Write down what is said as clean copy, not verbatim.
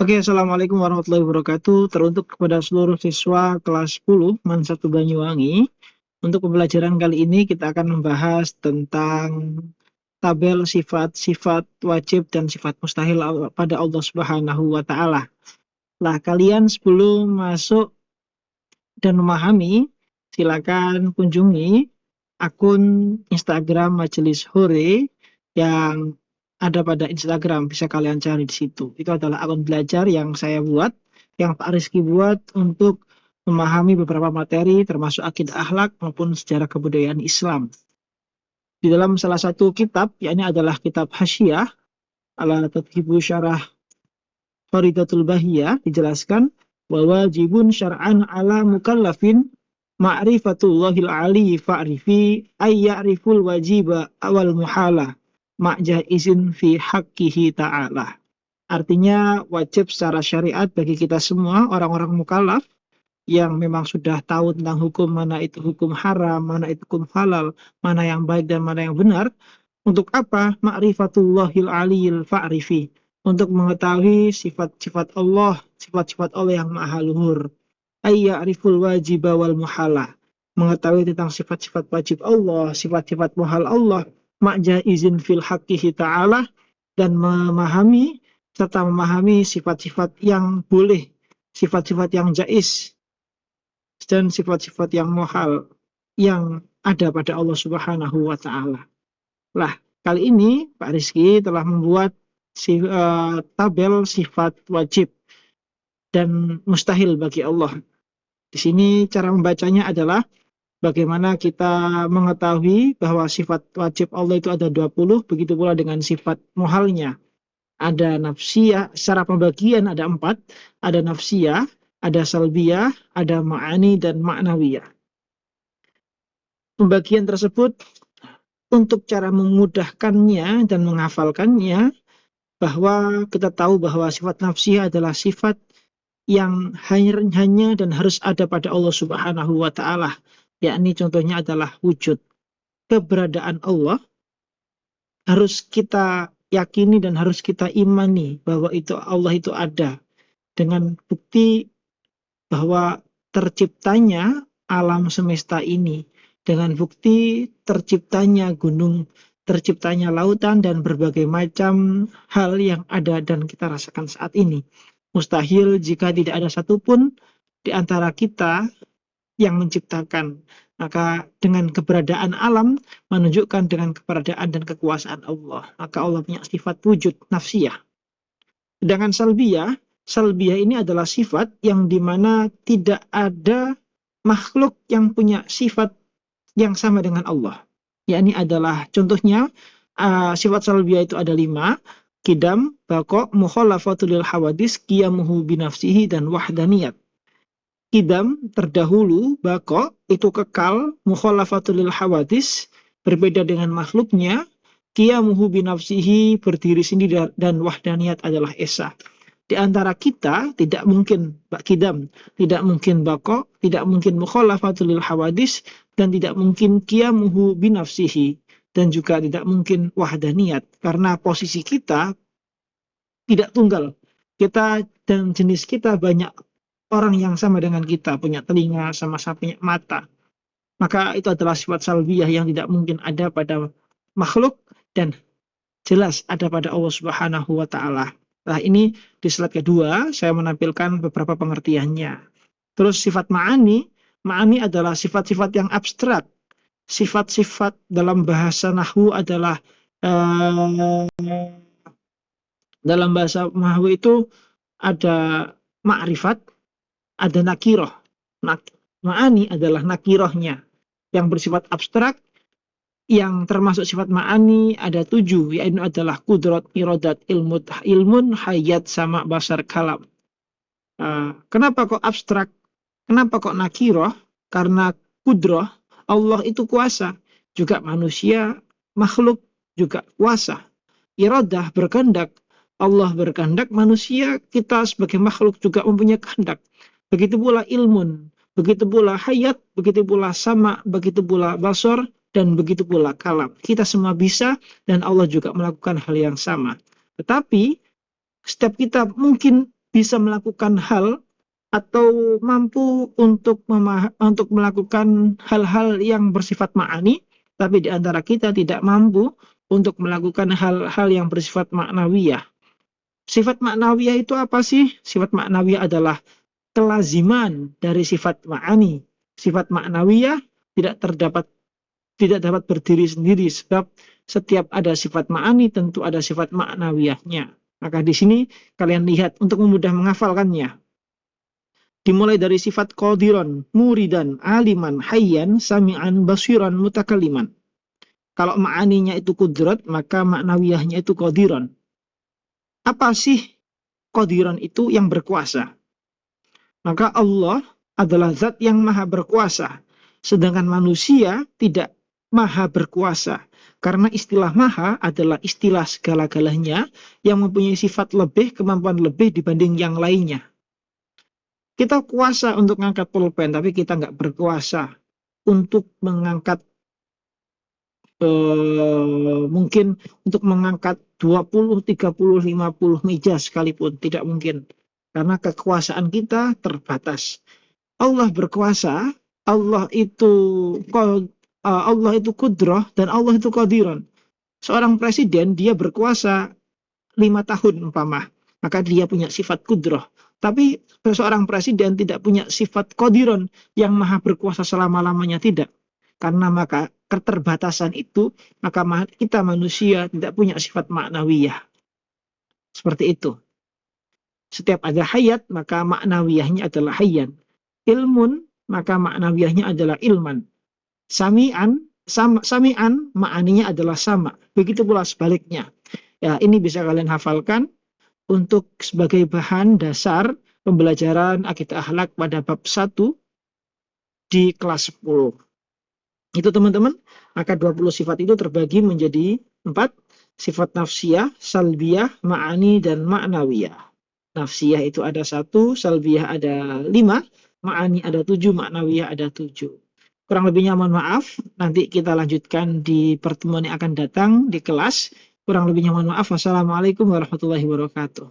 Oke, Assalamualaikum warahmatullahi wabarakatuh. Teruntuk kepada seluruh siswa kelas 10 MAN 1 Banyuwangi. Untuk pembelajaran kali ini kita akan membahas tentang tabel sifat-sifat wajib dan sifat mustahil pada Allah Subhanahu wa taala. Nah, kalian sebelum masuk dan memahami, silakan kunjungi akun Instagram Majelis Hore yang ada pada Instagram, bisa kalian cari di situ. Itu adalah akun belajar yang saya buat, yang Pak Rizky buat untuk memahami beberapa materi termasuk akidah akhlak maupun sejarah kebudayaan Islam. Di dalam salah satu kitab, yakni adalah kitab Hasyiah ala Tadhibu Syarah Faridatul Bahiyah, dijelaskan bahwa wajibun syar'an ala mukallafin ma'rifatullahil ali fa'rifi ayya'riful wajiba awal muhala ma'jaizin fi haqqihi ta'ala. Artinya wajib secara syariat bagi kita semua orang-orang mukallaf yang memang sudah tahu tentang hukum, mana itu hukum haram, mana itu hukum halal, mana yang baik dan mana yang benar. Untuk apa? Ma'rifatullahil aliyil fa'rifi. Untuk mengetahui sifat-sifat Allah, sifat-sifat Allah yang maha luhur. Ayya'riful wajiba wal muhala. Mengetahui tentang sifat-sifat wajib Allah, sifat-sifat muhal Allah. Ma'ja izin fil haqqihi ta'ala. Dan memahami, serta memahami sifat-sifat yang boleh, sifat-sifat yang jais, dan sifat-sifat yang muhal yang ada pada Allah Subhanahu wa taala. Lah, kali ini Pak Rizky telah membuat tabel sifat wajib dan mustahil bagi Allah. Di sini cara membacanya adalah bagaimana kita mengetahui bahwa sifat wajib Allah itu ada 20, begitu pula dengan sifat muhalnya. Ada nafsiyah, secara pembagian ada 4, ada nafsiyah, ada salbiyah, ada ma'ani, dan ma'nawiyah. Pembagian tersebut untuk cara memudahkannya dan menghafalkannya, bahwa kita tahu bahwa sifat nafsiyah adalah sifat yang hanya dan harus ada pada Allah Subhanahu wa taala, yakni contohnya adalah wujud. Keberadaan Allah harus kita yakini dan harus kita imani bahwa itu Allah itu ada, dengan bukti bahwa terciptanya alam semesta ini, dengan bukti terciptanya gunung, terciptanya lautan, dan berbagai macam hal yang ada dan kita rasakan saat ini. Mustahil jika tidak ada satupun di antara kita yang menciptakan. Maka dengan keberadaan alam menunjukkan dengan keberadaan dan kekuasaan Allah. Maka Allah punya sifat wujud nafsiyah. Sedangkan salbiyah ini adalah sifat yang dimana tidak ada makhluk yang punya sifat yang sama dengan Allah. Yakni adalah contohnya sifat salbiyah itu ada 5. Kidam, bako, mukhalafatul hawadis, qiyamuhu binafsihi, dan wahdaniyat. Kidam, terdahulu, bako, itu kekal, mukhalafatul hawadis, berbeda dengan makhluknya, qiyamuhu binafsihi, berdiri sendiri, dan wahdaniyat adalah esa. Di antara kita tidak mungkin kidam, tidak mungkin bako, tidak mungkin mukhalafatul hawadis, dan tidak mungkin qiyamuhu binafsihi, dan juga tidak mungkin wahdaniyat, karena posisi kita tidak tunggal. Kita dan jenis kita banyak orang yang sama dengan kita, punya telinga, sama-sama punya mata. Maka itu adalah sifat salbiyah yang tidak mungkin ada pada makhluk dan jelas ada pada Allah Subhanahu wa taala. Nah, ini di slide kedua saya menampilkan beberapa pengertiannya. Terus sifat ma'ani adalah sifat-sifat yang abstrak. Sifat-sifat dalam bahasa nahwu adalah dalam bahasa nahwu itu ada ma'rifat, ada nakiroh. Ma'ani adalah nakirohnya yang bersifat abstrak. Yang termasuk sifat ma'ani ada 7, yaitu adalah kudrat, irodat, ilmun, hayat, sama, basar, kalam. Kenapa kok abstrak? Kenapa kok nakiroh? Karena kudroh, Allah itu kuasa. Juga manusia, makhluk juga kuasa. Iradah, berkehendak. Allah berkehendak, manusia, kita sebagai makhluk juga mempunyai kehendak. Begitu pula ilmun, begitu pula hayat, begitu pula sama, begitu pula basar, dan begitu pula kalam. Kita semua bisa, dan Allah juga melakukan hal yang sama. Tetapi setiap kita mungkin bisa melakukan hal atau mampu untuk melakukan hal-hal yang bersifat ma'ani, tapi di antara kita tidak mampu untuk melakukan hal-hal yang bersifat maknawiyah. Sifat maknawiyah itu apa sih? Sifat maknawiyah adalah kelaziman dari sifat ma'ani. Sifat maknawiyah tidak dapat berdiri sendiri, sebab setiap ada sifat ma'ani tentu ada sifat maknawiyahnya. Maka di sini kalian lihat untuk memudah menghafalkannya. Dimulai dari sifat qadiran, muridan, aliman, hayyan, sami'an, basiran, mutakaliman. Kalau ma'aninya itu kudrat, maka maknawiyahnya itu qadiran. Apa sih qadiran itu? Yang berkuasa. Maka Allah adalah zat yang maha berkuasa. Sedangkan manusia tidak maha berkuasa. Karena istilah maha adalah istilah segala-galanya yang mempunyai sifat lebih, kemampuan lebih dibanding yang lainnya. Kita kuasa untuk mengangkat pulpen, tapi kita nggak berkuasa untuk mengangkat mungkin untuk mengangkat 20, 30, 50 meja sekalipun. Tidak mungkin. Karena kekuasaan kita terbatas. Allah berkuasa, Allah itu kudrah, dan Allah itu qadiran. Seorang presiden, dia berkuasa 5 tahun umpama, maka dia punya sifat kudrah. Tapi seorang presiden tidak punya sifat qadiran yang maha berkuasa selama-lamanya, tidak. Karena maka keterbatasan itu, maka kita manusia tidak punya sifat maknawiyah. Seperti itu. Setiap ada hayat, maka maknawiyahnya adalah hayyan. Ilmun, maka maknawiyahnya adalah ilman. Sami'an, ma'aninya adalah sama. Begitu pula sebaliknya. Ya, ini bisa kalian hafalkan untuk sebagai bahan dasar pembelajaran akidah akhlak pada bab 1 di kelas 10. Itu teman-teman, maka 20 sifat itu terbagi menjadi 4. Sifat nafsiyah, salbiyah, ma'ani, dan ma'nawiyah. Nafsiyah itu ada 1, salbiyah ada 5, ma'ani ada 7, ma'nawiyah ada 7. Kurang lebihnya mohon maaf, nanti kita lanjutkan di pertemuan yang akan datang di kelas. Kurang lebihnya mohon maaf. Wassalamualaikum warahmatullahi wabarakatuh.